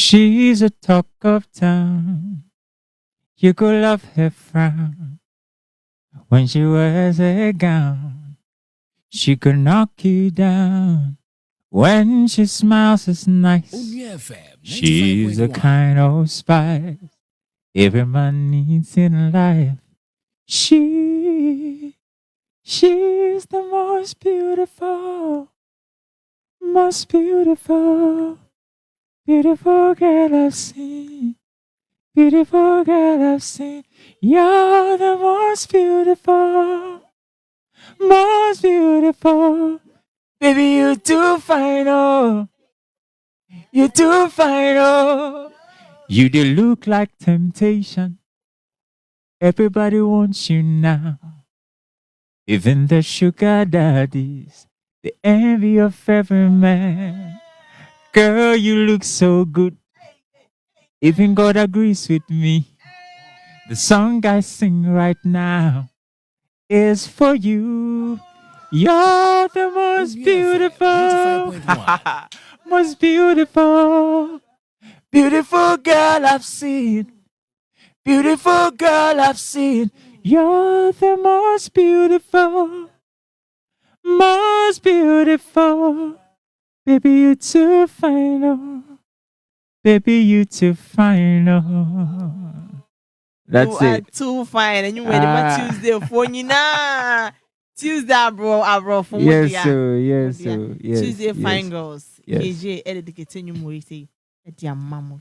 She's a talk of town. You could love her frown. When she wears a gown, she could knock you down. When she smiles, it's nice. She's a kind of spice every man needs in life. She's the most beautiful girl I've seen. Beautiful girl I've seen. You're the most beautiful. Baby, you too fine, oh. You too fine, oh. You do look like temptation. Everybody wants you now. Even the sugar daddies, the envy of every man. Girl, you look so good. Even God agrees with me. The song I sing right now is for you. You're the most beautiful, most beautiful girl I've seen. Beautiful girl I've seen. You're the most beautiful. Baby, you too fine, oh. Baby, you too fine, oh. That's you it. are too fine, and you ready for Tuesday for you now. Tuesday, bro, for yes, sir. Yes, sir. Yes, Tuesday, yes. fine girls. Yes. Kjay, edit the continue more. Say, at your mama